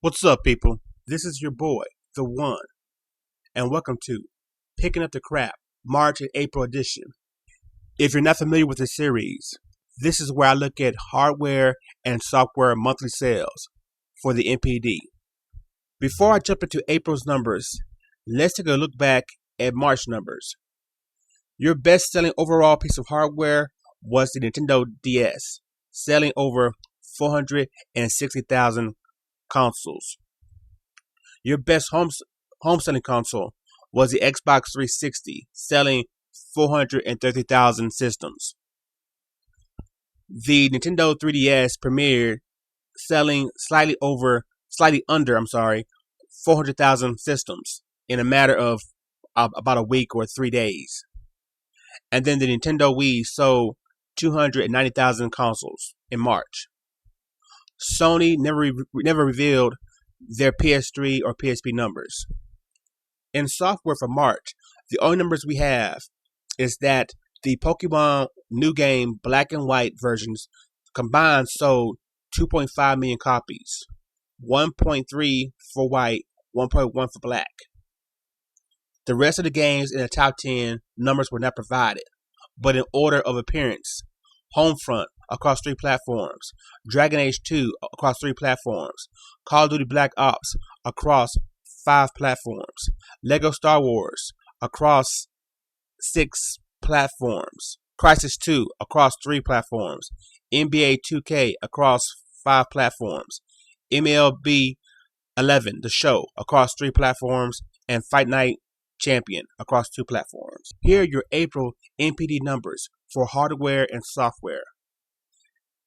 What's up, people? This is your boy, TheWon, and welcome to Picking Up the Crap, March and April edition. If you're not familiar with the series, this is where I look at hardware and software monthly sales for the NPD. Before I jump into April's numbers, let's take a look back at March numbers. Your best-selling overall piece of hardware was the Nintendo DS, selling over 460,000 consoles. Your best home selling console was the Xbox 360, selling 430,000 systems. The Nintendo 3DS premiered, selling slightly under 400,000 systems in a matter of about a week or 3 days. And then the Nintendo Wii sold 290,000 consoles in March. Sony never revealed their PS3 or PSP numbers. In software for March, the only numbers we have is that the Pokemon new game black and white versions combined sold 2.5 million copies, 1.3 for white, 1.1 for black. The rest of the games in the top 10 numbers were not provided, but in order of appearance: Homefront across 3 platforms, Dragon Age 2 across 3 platforms, Call of Duty Black Ops across 5 platforms, Lego Star Wars across 6 platforms, Crysis 2 across 3 platforms, NBA 2K across 5 platforms, MLB 11 The Show across 3 platforms, and Fight Night Champion across 2 platforms. Here are your April NPD numbers for hardware and software.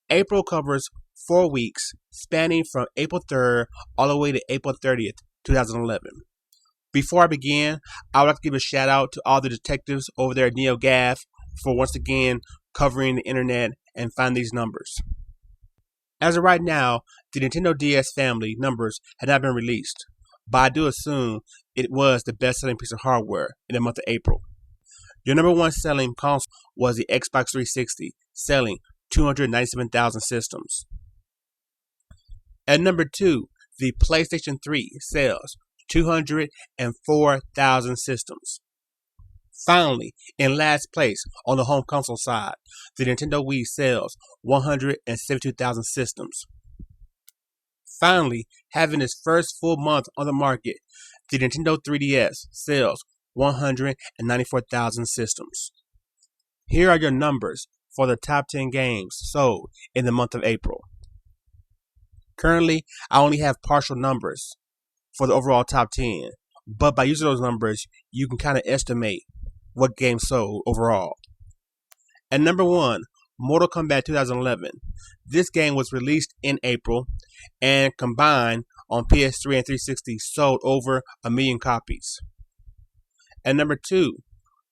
April covers 4 weeks, spanning from April 3rd all the way to April 30th, 2011. Before I begin, I would like to give a shout out to all the detectives over there at NeoGAF for once again covering the internet and finding these numbers. As of right now, the Nintendo DS family numbers had not been released, but I do assume it was the best-selling piece of hardware in the month of April. Your number one selling console was the Xbox 360, selling 297,000 systems. At number 2, the PlayStation 3 sells 204,000 systems. Finally, in last place on the home console side, the Nintendo Wii sells 172,000 systems. Finally, having its first full month on the market, the Nintendo 3DS sells 194,000 systems. Here are your numbers for the top 10 games sold in the month of April. Currently, I only have partial numbers for the overall top 10, but by using those numbers, you can kind of estimate what games sold overall. At number 1, Mortal Kombat 2011. This game was released in April and combined on PS3 and 360 sold over 1 million copies. At number 2,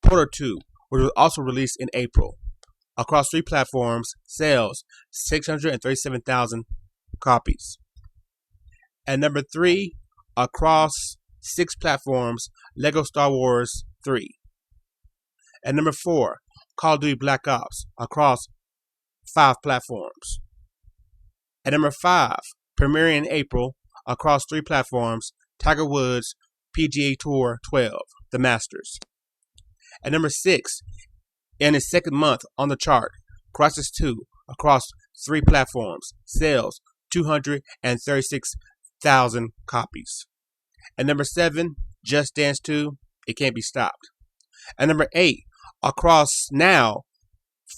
Portal 2, which was also released in April. Across 3 platforms, sells 637,000 copies. At number 3, across 6 platforms, Lego Star Wars 3. At number 4, Call of Duty Black Ops across 5 platforms. At number 5, premiering in April across 3 platforms, Tiger Woods PGA Tour 12, The Masters. At number 6, in its second month on the chart, Crysis 2 across 3 platforms, sells 236,000 copies. At number 7, Just Dance 2, It Can't Be Stopped. At number 8, across now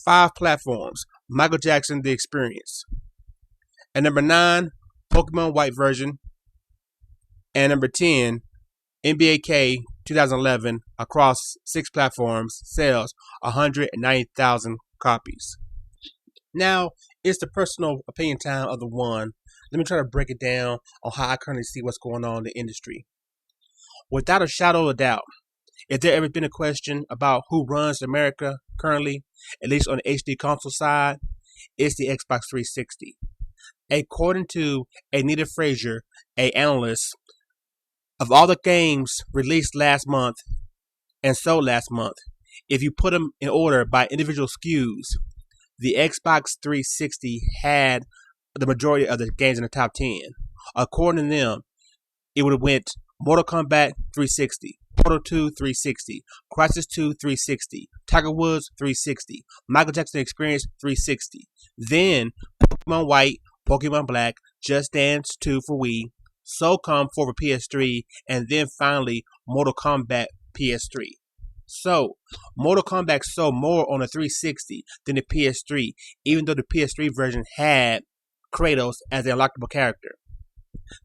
5 platforms, Michael Jackson The Experience. At number 9, Pokemon White version. And number 10, NBA K 2011 across 6 platforms, sells 190,000 copies. Now, it's the personal opinion time of TheWon. Let me try to break it down on how I currently see what's going on in the industry. Without a shadow of a doubt, if there ever been a question about who runs America currently, at least on the HD console side, it's the Xbox 360. According to Anita Frazier, an analyst, of all the games released last month and sold last month, if you put them in order by individual SKUs, the Xbox 360 had the majority of the games in the top 10, According to them, it would have went Mortal Kombat 360, Portal 2 360, Crisis 2 360, Tiger Woods 360, Michael Jackson Experience 360. Then Pokemon White, Pokemon Black, Just Dance 2 for Wii, SOCOM 4 for PS3, and then finally Mortal Kombat PS3. So, Mortal Kombat sold more on the 360 than the PS3, even though the PS3 version had Kratos as an unlockable character.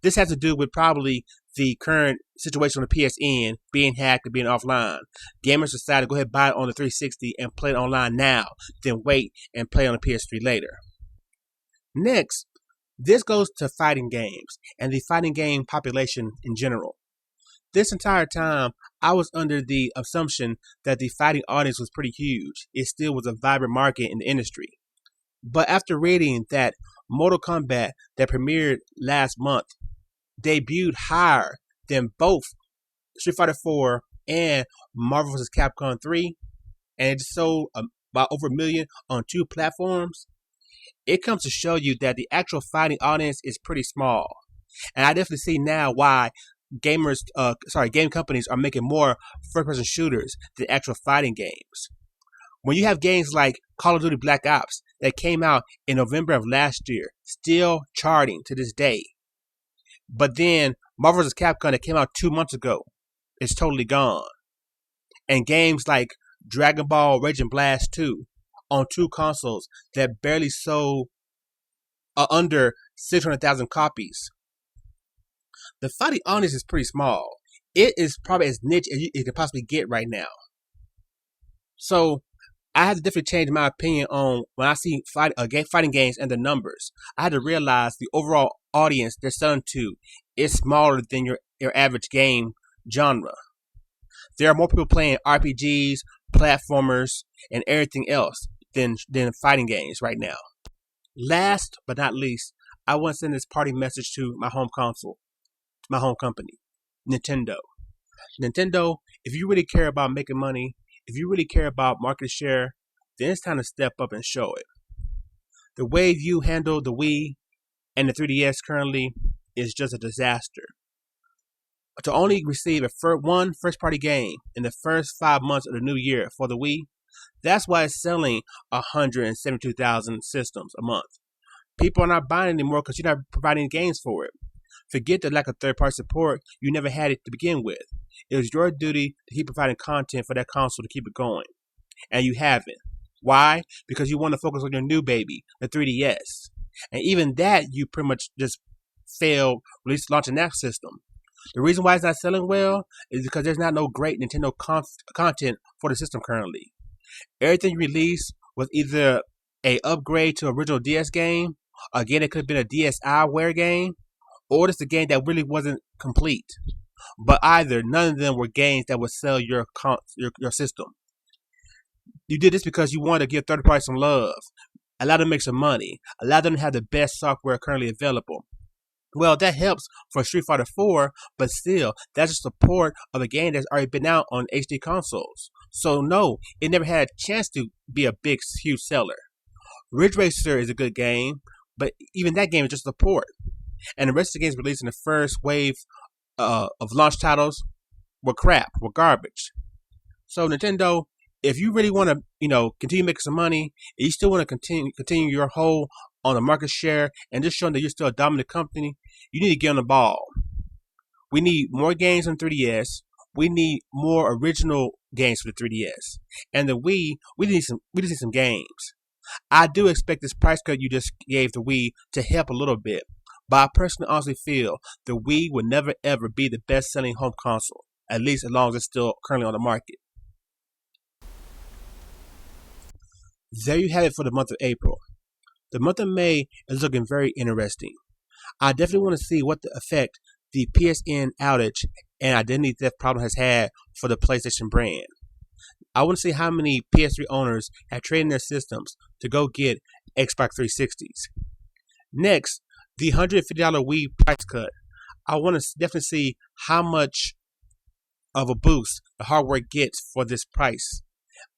This has to do with probably the current situation on the PSN being hacked and being offline. Gamers decided to go ahead and buy it on the 360 and play it online now, then wait and play on the PS3 later. Next, this goes to fighting games and the fighting game population in general. This entire time, I was under the assumption that the fighting audience was pretty huge. It still was a vibrant market in the industry. But after reading that Mortal Kombat that premiered last month debuted higher than both Street Fighter 4 and Marvel vs. Capcom 3, and it sold about over 1 million on 2 platforms, it comes to show you that the actual fighting audience is pretty small. And I definitely see now why game companies are making more first-person shooters than actual fighting games. When you have games like Call of Duty Black Ops that came out in November of last year, still charting to this day, but then Marvel vs. Capcom that came out 2 months ago is totally gone. And games like Dragon Ball Raging Blast 2 on 2 consoles that barely sold under 600,000 copies. The fighting audience is pretty small. It is probably as niche as you can possibly get right now. So I had to definitely change my opinion on when I see fighting games and the numbers. I had to realize the overall audience they're selling to is smaller than your average game genre. There are more people playing RPGs, platformers, and everything else than fighting games right now. Last but not least, I want to send this party message to my home console, to my home company, Nintendo. Nintendo, if you really care about making money, if you really care about market share, then it's time to step up and show it. The way you handle the Wii and the 3DS currently is just a disaster. To only receive one first-party game in the first 5 months of the new year for the Wii, that's why it's selling 172,000 systems a month. People are not buying anymore because you're not providing games for it. Forget the lack of third-party support. You never had it to begin with. It was your duty to keep providing content for that console to keep it going. And you haven't. Why? Because you want to focus on your new baby, the 3DS. And even that, you pretty much just failed launching that system. The reason why it's not selling well is because there's not no great Nintendo content for the system currently. Everything you released was either a upgrade to original DS game, again it could have been a DSiWare game, or just a game that really wasn't complete. But either none of them were games that would sell your system. You did this because you wanted to give third parties some love, allow them to make some money, allow them to have the best software currently available. Well, that helps for Street Fighter 4, but still, that's just support of a game that's already been out on HD consoles. So no, it never had a chance to be a big, huge seller. Ridge Racer is a good game, but even that game is just support. And the rest of the games released in the first wave of launch titles were crap, were garbage. So Nintendo, if you really want to, continue making some money, and you still want to continue your hold on the market share and just showing that you're still a dominant company, you need to get on the ball. We need more games on 3DS. We need more original games for the 3DS. And the Wii, we just need some games. I do expect this price cut you just gave the Wii to help a little bit, but I personally honestly feel the Wii will never ever be the best selling home console, at least as long as it's still currently on the market. There you have it for the month of April. The month of May is looking very interesting. I definitely want to see what the effect the PSN outage and identity theft problem has had for the PlayStation brand. I want to see how many PS3 owners have traded their systems to go get Xbox 360s. Next, the $150 Wii price cut. I want to definitely see how much of a boost the hardware gets for this price.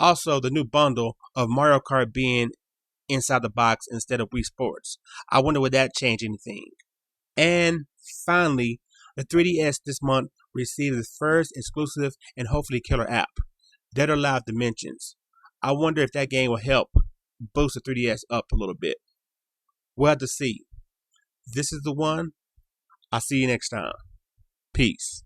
Also, the new bundle of Mario Kart being inside the box instead of Wii Sports. I wonder would that change anything. And finally, the 3DS this month received its first exclusive and hopefully killer app, Dead or Alive Dimensions. I wonder if that game will help boost the 3DS up a little bit. We'll have to see. This is the one. I'll see you next time. Peace.